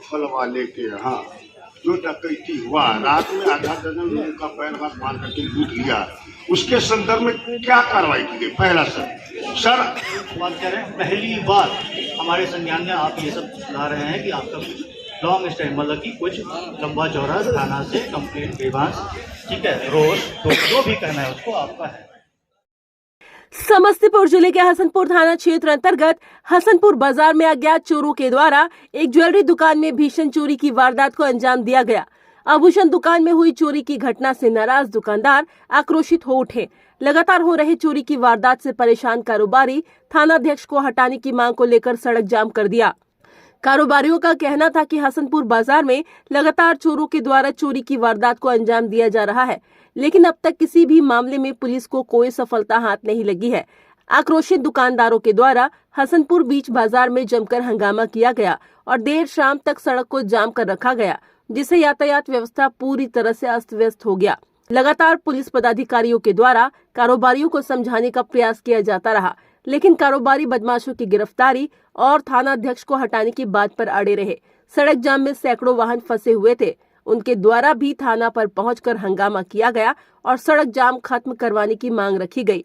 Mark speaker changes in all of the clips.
Speaker 1: फल वाले के यहाँ जो डकैती हुआ, रात में आधा दर्जन लोगों का पैर हाथ बांध करके लूट लिया, उसके संदर्भ में क्या कार्रवाई की गई? पहला सर
Speaker 2: बात करें, पहली बार हमारे संज्ञान में आप ये सब ला रहे हैं कि आपका कुछ लॉन्ग स्टैंड, मतलब कि कुछ लंबा चौड़ा थाना से कंप्लेंट बेबास, ठीक है, रोज तो जो भी कहना है उसको आपका है।
Speaker 3: समस्तीपुर जिले के हसनपुर थाना क्षेत्र अंतर्गत हसनपुर बाजार में अज्ञात चोरों के द्वारा एक ज्वेलरी दुकान में भीषण चोरी की वारदात को अंजाम दिया गया। आभूषण दुकान में हुई चोरी की घटना से नाराज दुकानदार आक्रोशित हो उठे। लगातार हो रही चोरी की वारदात से परेशान कारोबारी थानाध्यक्ष को हटाने की मांग को लेकर सड़क जाम कर दिया। कारोबारियों का कहना था कि हसनपुर बाजार में लगातार चोरों के द्वारा चोरी की वारदात को अंजाम दिया जा रहा है, लेकिन अब तक किसी भी मामले में पुलिस को कोई सफलता हाथ नहीं लगी है। आक्रोशित दुकानदारों के द्वारा हसनपुर बीच बाजार में जमकर हंगामा किया गया और देर शाम तक सड़क को जाम कर रखा गया, जिससे यातायात व्यवस्था पूरी तरह से अस्त व्यस्त हो गया। लगातार पुलिस पदाधिकारियों के द्वारा कारोबारियों को समझाने का प्रयास किया जाता रहा, लेकिन कारोबारी बदमाशों की गिरफ्तारी और थानाध्यक्ष को हटाने की बात पर अड़े रहे। सड़क जाम में सैकड़ों वाहन फंसे हुए थे, उनके द्वारा भी थाना पर पहुंचकर हंगामा किया गया और सड़क जाम खत्म करवाने की मांग रखी गई,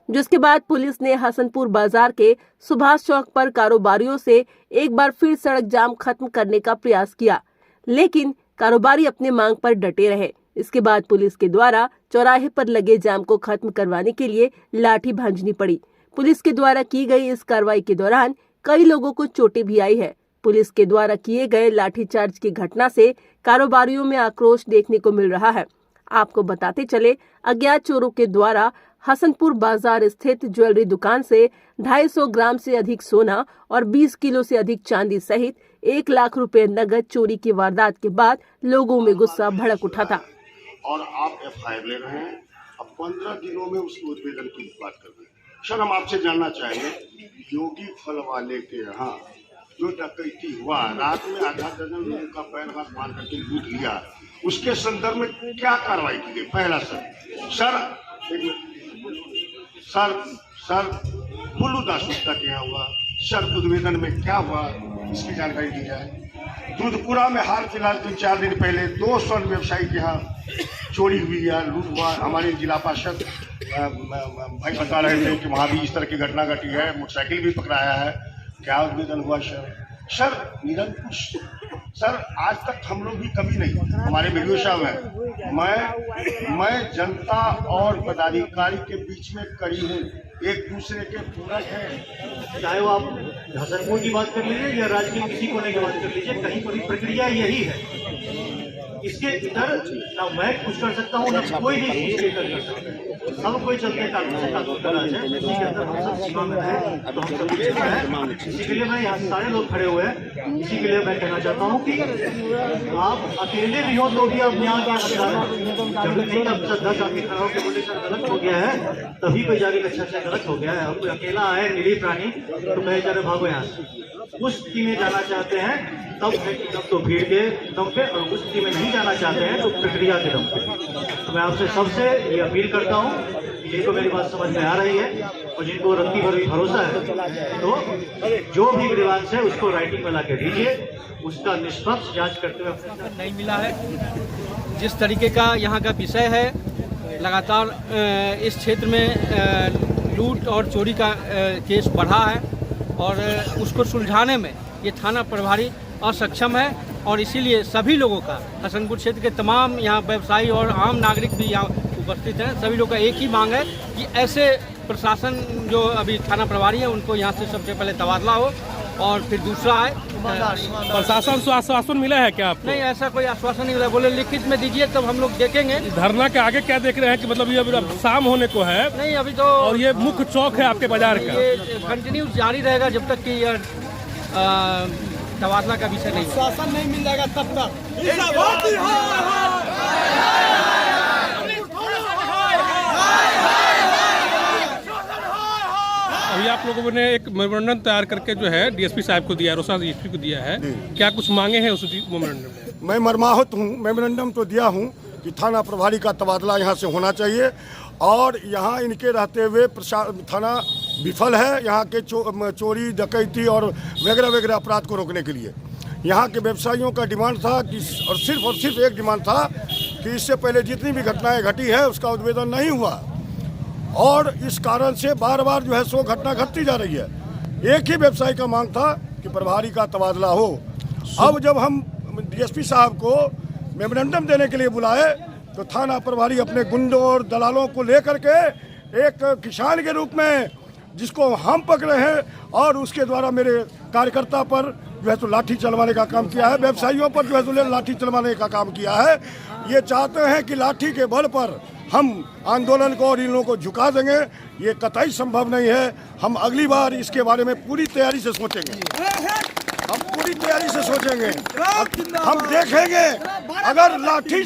Speaker 3: जिसके बाद पुलिस ने हसनपुर बाजार के सुभाष चौक पर कारोबारियों से एक बार फिर सड़क जाम खत्म करने का प्रयास किया, लेकिन कारोबारी अपने मांग पर डटे रहे। इसके बाद पुलिस के द्वारा चौराहे पर लगे जाम को खत्म करवाने के लिए लाठी भांजनी पड़ी। पुलिस के द्वारा की गई इस कार्रवाई के दौरान कई लोगों को चोटें भी आई है। पुलिस के द्वारा किए गए लाठीचार्ज की घटना से कारोबारियों में आक्रोश देखने को मिल रहा है। आपको बताते चले, अज्ञात चोरों के द्वारा हसनपुर बाजार स्थित ज्वेलरी दुकान से 250 ग्राम से अधिक सोना और 20 किलो से अधिक चांदी सहित 1 लाख रुपए नगद चोरी की वारदात के बाद लोगों में गुस्सा भड़क उठा था।
Speaker 1: और आप FIR ले रहे हैं, अब 15 दिनों में उसके उद्भेदन की बात कर रहे हैं। सर, हम आपसे जानना चाहेंगे, योगी फल वाले के यहाँ जो डकैती हुआ, रात में आधा दर्जन लोगों का पैर हाथ बांध करके लूट लिया, उसके संदर्भ में क्या कार्रवाई की गई? पहला सर बुल्लू दास गुप्ता के यहाँ हुआ, सर उद्भेदन में क्या हुआ इसकी जानकारी दी जाए। दूधपुरा में हाल फिलहाल 3-4 दिन पहले 2 स्वर्ण व्यवसायी के यहाँ चोरी हुई है, लूट हुआ। हमारे जिला पार्षद भाई बता रहे थे कि वहाँ भी इस तरह की घटना घटी है, मोटरसाइकिल भी पकड़ाया है। क्या उद्भेदन हुआ सर निरंकुश सर, आज तक हम लोग भी कभी नहीं, हमारे वीडियो साहब हैं, मैं जनता और पदाधिकारी के बीच में खड़ी हूँ, एक दूसरे के पूरक हैं।
Speaker 2: चाहे वो आप हसनपुर की बात कर लीजिए या राज्य के किसी कोने की बात कर लीजिए, कहीं पर भी प्रक्रिया यही है। इसके इधर ना मैं कुछ कर सकता हूँ, ना कोई भी कुछ कर सकता है। सब कोई चलते कानून से कानून का राज है, इसी के अंदर हम सब सीमा में हैं, तो हम सब कुछ है। इसी के लिए मैं यहाँ सारे लोग खड़े हुए हैं, इसी के लिए मैं कहना चाहता हूँ कि आप अकेले भी हो तो भी अब यहाँ का जब नहीं अब श्रद्धा जाके खड़ा होकर बोले सर गलत हो गया है, तभी कोई जाके अच्छा से गलत हो गया है। अब कोई अकेला आए निरीह प्राणी तो कहे जा रहे भागो यहाँ से। उस स्थिति में जाना चाहते हैं तब तो भीड़ के दम पे, और उस स्थिति में नहीं जाना चाहते हैं तो प्रक्रिया के दम पे। तो मैं आपसे सबसे ये अपील करता हूँ, जिनको मेरी बात समझ में आ रही है और जिनको रत्ती भर भी भरोसा है, तो जो भी ग्रीवांस है उसको राइटिंग में ला के दीजिए, उसका निष्पक्ष जांच करते हुए
Speaker 4: नहीं मिला है। जिस तरीके का यहाँ का विषय है, लगातार इस क्षेत्र में लूट और चोरी का केस बढ़ा है और उसको सुलझाने में ये थाना प्रभारी असक्षम है, और इसीलिए सभी लोगों का, हसनपुर क्षेत्र के तमाम यहाँ व्यवसायी और आम नागरिक भी यहाँ उपस्थित हैं, सभी लोगों का एक ही मांग है कि ऐसे प्रशासन जो अभी थाना प्रभारी है उनको यहाँ से सबसे पहले तबादला हो और फिर दूसरा आए।
Speaker 5: प्रशासन से आश्वासन मिला है क्या आपको?
Speaker 4: नहीं, ऐसा कोई आश्वासन नहीं मिला। बोले लिखित में दीजिए तब हम लोग देखेंगे।
Speaker 5: धरना के आगे क्या देख रहे हैं कि मतलब ये अभी शाम होने को है?
Speaker 4: नहीं, अभी तो,
Speaker 5: और ये मुख्य चौक है आपके बाजार का,
Speaker 4: ये कंटिन्यू जारी रहेगा जब तक कि यह तबादला का विषय नहीं,
Speaker 6: शासन नहीं मिल जाएगा तब तक।
Speaker 5: अभी आप लोगों ने एक मेमोरेंडम तैयार करके जो है DSP साहब को दिया है, रोहतास DSP को दिया है, क्या कुछ मांगे हैं उस मेमोरेंडम में?
Speaker 1: मैं मर्माहत हूँ, मेमोरेंडम तो दिया हूँ कि थाना प्रभारी का तबादला यहाँ से होना चाहिए, और यहाँ इनके रहते हुए थाना विफल है यहाँ के चोरी डकैती और वगैरह वगैरह अपराध को रोकने के लिए। यहाँ के व्यवसायियों का डिमांड था कि और सिर्फ एक डिमांड था कि इससे पहले जितनी भी घटनाएं घटी है उसका उद्भेदन नहीं हुआ, और इस कारण से बार बार जो है सो घटना घटती जा रही है। एक ही व्यवसायी का मांग था कि प्रभारी का तबादला हो। अब जब हम डीएसपी साहब को मेमोरेंडम देने के लिए बुलाए तो थाना प्रभारी अपने गुंडों और दलालों को लेकर के एक किसान के रूप में जिसको हम पकड़े हैं और उसके द्वारा मेरे कार्यकर्ता पर जो है तो लाठी चलवाने का काम किया है, व्यवसायियों पर जो है तो लाठी चलवाने का काम किया है। ये चाहते हैं कि लाठी के बल पर हम आंदोलन को और इन लोगों को झुका देंगे, ये कतई संभव नहीं है। हम अगली बार इसके बारे में पूरी तैयारी से सोचेंगे, हम पूरी तैयारी से सोचेंगे, हम देखेंगे अगर लाठी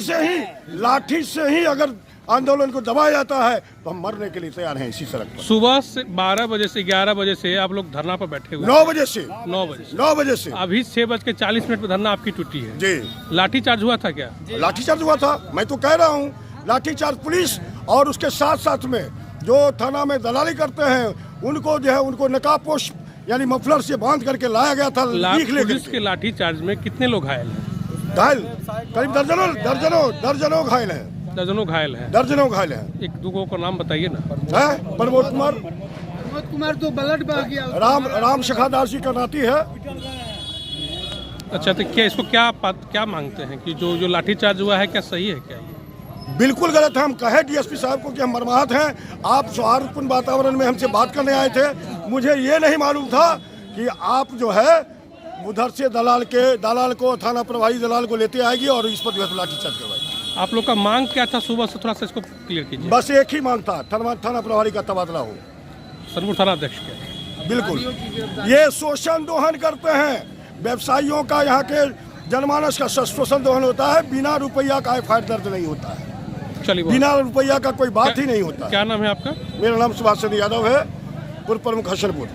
Speaker 1: से ही अगर आंदोलन को दबाया जाता है तो हम मरने के लिए तैयार हैं इसी सड़क पर।
Speaker 5: सुबह से 12 बजे से 11 बजे से आप लोग धरना पर बैठे हुए
Speaker 1: 9 बजे से
Speaker 5: 9 बजे से अभी 6:40 पे धरना आपकी टूटी है
Speaker 1: जी।
Speaker 5: लाठीचार्ज हुआ था क्या?
Speaker 1: लाठीचार्ज हुआ था, मैं तो कह रहा हूँ लाठीचार्ज पुलिस और उसके साथ साथ में जो थाना में दलाली करते हैं उनको जो है उनको नकाबपोश यानी मफलर से बांध करके लाया गया था।
Speaker 5: पुलिस के लाठीचार्ज में कितने लोग घायल हैं?
Speaker 1: घायल करीब दर्जनों घायल हैं। दर्जनों घायल हैं।
Speaker 5: एक दो का नाम बताइए ना।
Speaker 1: है प्रमोद
Speaker 6: कुमार तो ब्लड बह गया।
Speaker 1: राम शखादास जी का नाती है।
Speaker 5: अच्छा, तो क्या इसको क्या मांगते हैं कि जो लाठीचार्ज हुआ है क्या सही है क्या?
Speaker 1: बिल्कुल गलत है। हम कहे डीएसपी साहब को कि हम मर्माहत हैं, आप सौहार्दपूर्ण वातावरण में हमसे बात करने आए थे, मुझे ये नहीं मालूम था कि आप जो है उधर से दलाल को थाना प्रभारी दलाल को लेते आएगी और इस पर जो है लाठीचार्ज करवाएगी।
Speaker 5: आप लोग का मांग क्या था सुबह से? थोड़ा सा इसको क्लियर कीजिए।
Speaker 1: बस एक ही मांग था, थाना प्रभारी का तबादला हो।
Speaker 5: सनपुर थाना अध्यक्ष के
Speaker 1: बिल्कुल ये शोषण दोहन करते हैं व्यवसायियों का। यहाँ के जनमानस का शोषण दोहन होता है, बिना रुपया का एफआईआर दर्ज नहीं होता है,
Speaker 5: चलिए
Speaker 1: बिना रुपया का कोई बात ही नहीं होता।
Speaker 5: क्या नाम है आपका?
Speaker 1: मेरा नाम सुभाष चंद्र यादव है, पूर्व प्रमुख हसनपुर।